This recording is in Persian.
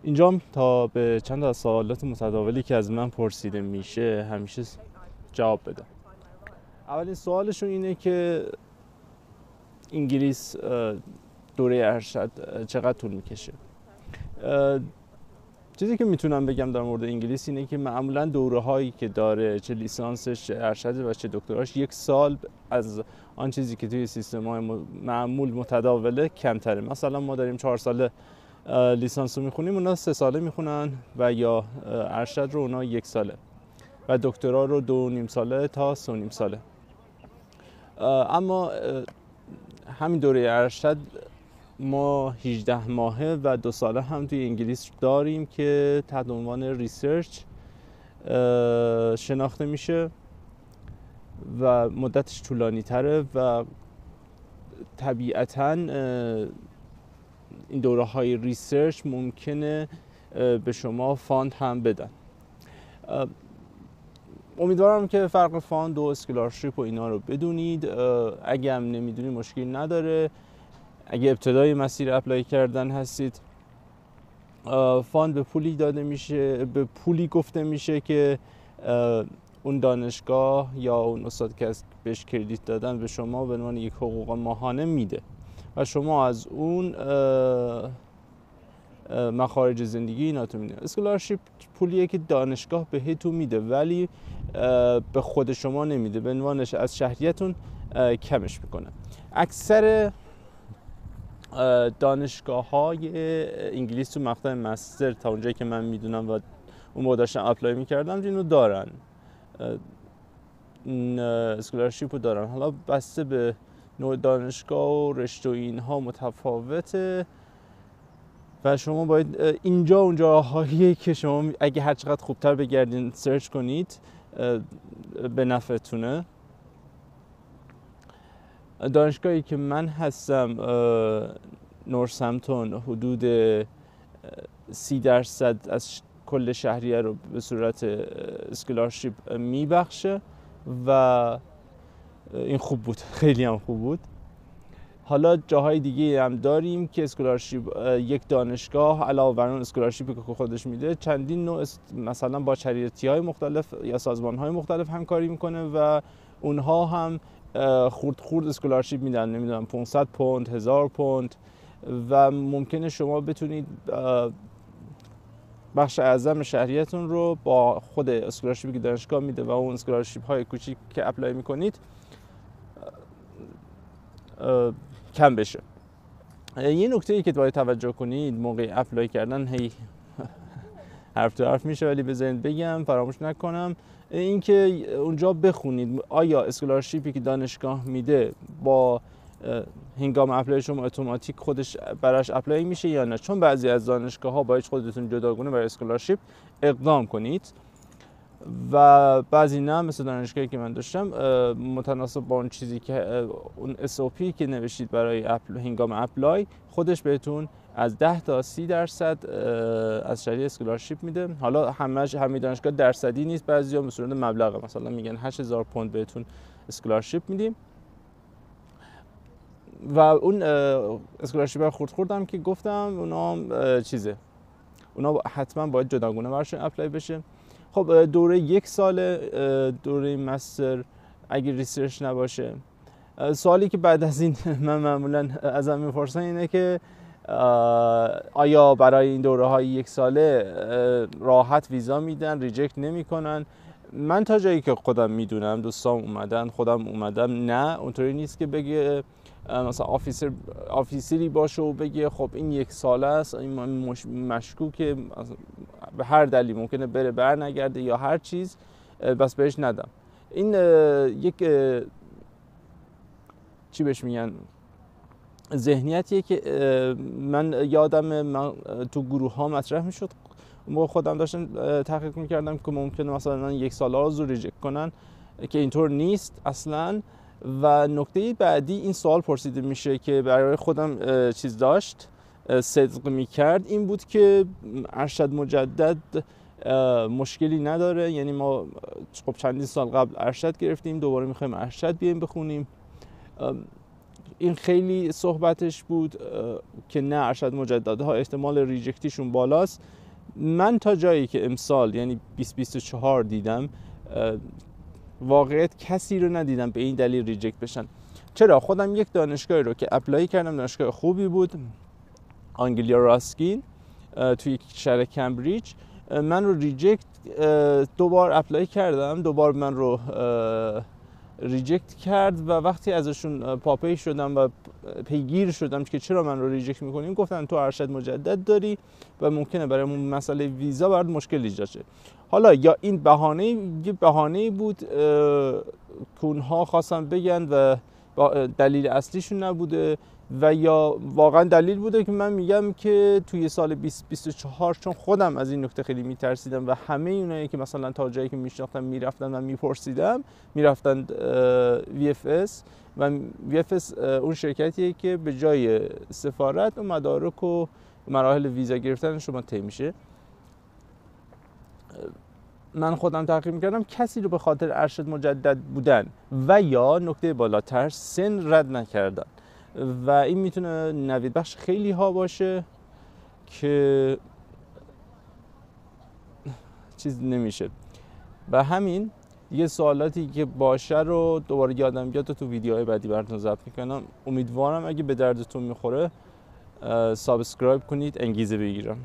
اینجا تا به چند از سوالات متداولی که از من پرسیده میشه همیشه جواب بدم. اولین سوالشون اینه که انگلیس دوره ارشد چقدر طول میکشه. چیزی که میتونم بگم در مورد انگلیس اینه که معمولا دوره هایی که داره، چه لیسانسش چه ارشد و چه دکتراش، 1 سال از آن چیزی که توی سیستم های معمول متداوله کمتره. مثلا ما داریم 4 ساله لیسانس رو میخونیم، اونا 3 ساله میخونن، و یا ارشد رو اونا 1 ساله و دکترا رو 2.5 ساله تا 3.5 ساله. اما همین دوره ارشد ما 18 ماهه و 2 ساله هم توی انگلیس داریم که تحت عنوان ریسرچ شناخته میشه و مدتش طولانی تره و طبیعتاً این دوره های ریسرچ ممکنه به شما فاند هم بدن. امیدوارم که فرق فاند و اسکولارشیپ و اینا رو بدونید. اگه هم نمیدونید مشکلی نداره. اگه ابتدای مسیر اپلای کردن هستید، فاند به پولی داده میشه، به پولی گفته میشه که اون دانشگاه یا اون استاد که بهش کردیت دادن به شما به عنوان یک حقوق ماهانه میده و شما از اون مخارج زندگی ناتون میده. اسکولارشیپ پولیه که دانشگاه بهتون میده ولی به خود شما نمیده، به عنوانش از شهریتون کمش میکنه. اکثر دانشگاه های انگلیس تو مقطع مستر تا اونجایی که من میدونم و اون موقع داشتم اپلای میکردم اینو دارن، اسکولارشیپ رو دارن. حالا بسته به نوع دانشگاه و رشته و اینها متفاوته و شما باید اینجا اونجاهایی که شما اگه هر چقدر خوبتر بگردین سرچ کنید به نفعتونه. دانشگاهی که من هستم نورسمپتون حدود 30% از کل شهریه رو به صورت اسکولارشیپ میبخشه و این خوب بود، خیلی هم خوب بود. حالا جاهای دیگه هم داریم که اسکولارشیپ یک دانشگاه علاوه بر اون اسکولارشیپی که خودش میده چندین نوع مثلا با چریتی‌های مختلف یا سازمان‌های مختلف همکاری میکنه و اونها هم خورد اسکولارشیپ میدن، نمیدونم 500 پوند، 1000 پوند و ممکنه شما بتونید بخش اعظم شهریتون رو با خود اسکولارشیپی که دانشگاه میده و اون اسکولارشیپ های کوچیک که اپلای میکنید کم بشه. یه نکته‌ای که باید توجه کنید موقع اپلای کردن، هی حرف تو حرف میشه ولی بذارید بگم فراموش نکنم، این که اونجا بخونید آیا اسکولارشیپی که دانشگاه میده با هنگام اپلای شما اتوماتیک خودش براش اپلای میشه یا نه، چون بعضی از دانشگاه‌ها باید خودتون جداگونه برای اسکولارشیپ اقدام کنید و بعضی نه، مثل دانشگاهی که من داشتم متناسب با اون چیزی که اون SOP که نوشتید برای هنگام اپلای خودش بهتون از 10 تا 30% از شهریه اسکولارشیپ میده. حالا همه دانشگاه درصدی نیست، بعضیا به صورت مبلغ مثلا میگن 8000 پوند بهتون اسکولارشیپ میدیم و اون اسکولارشیپ خوردم که گفتم اونا اونا حتما باید جداگونه براشون اپلای بشه. خب دوره 1 سال دوره مستر اگه ریسرچ نباشه، سوالی که بعد از این من معمولا ازم میپرسن اینه که آیا برای این دوره های 1 ساله راحت ویزا میدن، ریجکت نمیکنن؟ من تا جایی که خودم میدونم، دوستام اومدن، خودم اومدم، نه اونطوری نیست که بگه مثلا آفیسری باشه و بگه خب این 1 ساله است، این مشکوکه به هر دلیل ممکنه بره بر نگرده یا هر چیز، بس بهش ندم. این یک چی بهش میگن ذهنیتیه که من یادم من تو گروه ها مطرح میشد، موقع خودم داشتم تحقیق میکردم که ممکنه مثلا 1 ساله رو ریجکت کنن، که اینطور نیست اصلا. و نکته بعدی این سوال پرسیده میشه که برای خودم چیز داشت صدق میکرد، این بود که ارشد مجدد مشکلی نداره. یعنی ما خب چندین سال قبل ارشد گرفتیم، دوباره میخوایم ارشد بیایم بخونیم. این خیلی صحبتش بود که نه ارشد مجددها احتمال ریجکتیشون بالاست. من تا جایی که امسال یعنی 2024 دیدم واقعیت کسی رو ندیدم به این دلیل ریجکت بشن. چرا؟ خودم یک دانشگاهی رو که اپلای کردم، دانشگاه خوبی بود، آنگلیا راسکین توی شهر کمبریج، من رو ریجکت، دوبار اپلای کردم، دوبار من رو ریجکت کرد و وقتی ازشون پاپی شدم و پیگیر شدم که چرا من رو ریجکت میکنیم، گفتن تو ارشد مجدد داری و ممکنه برای اون مسئله ویزا برات مشکل ایجاد شه. حالا یا این بهانه بود که اونها خواستن بگن و دلیل اصلیشون نبوده، و یا واقعا دلیل بوده که من میگم که توی سال 2024 چون خودم از این نکته خیلی میترسیدم و همه اونایی که مثلا تا جایی که میشناختم میرفتن و میپرسیدم میرفتن VFS و VFS اون شرکتیه که به جای سفارت و مدارک و مراحل ویزا گرفتن شما طی میشه. من خودم تحقیق میکردم کسی رو به خاطر ارشد مجدد بودن و یا نکته بالاتر سن رد نکردن و این میتونه نوید بخش خیلی ها باشه که چیز نمیشه. و همین یه سوالاتی که باشه رو دوباره یادم بیاد تو ویدیوهای بعدی براتون ضبط میکنم. امیدوارم اگه به دردتون میخوره سابسکرایب کنید، انگیزه بگیرم.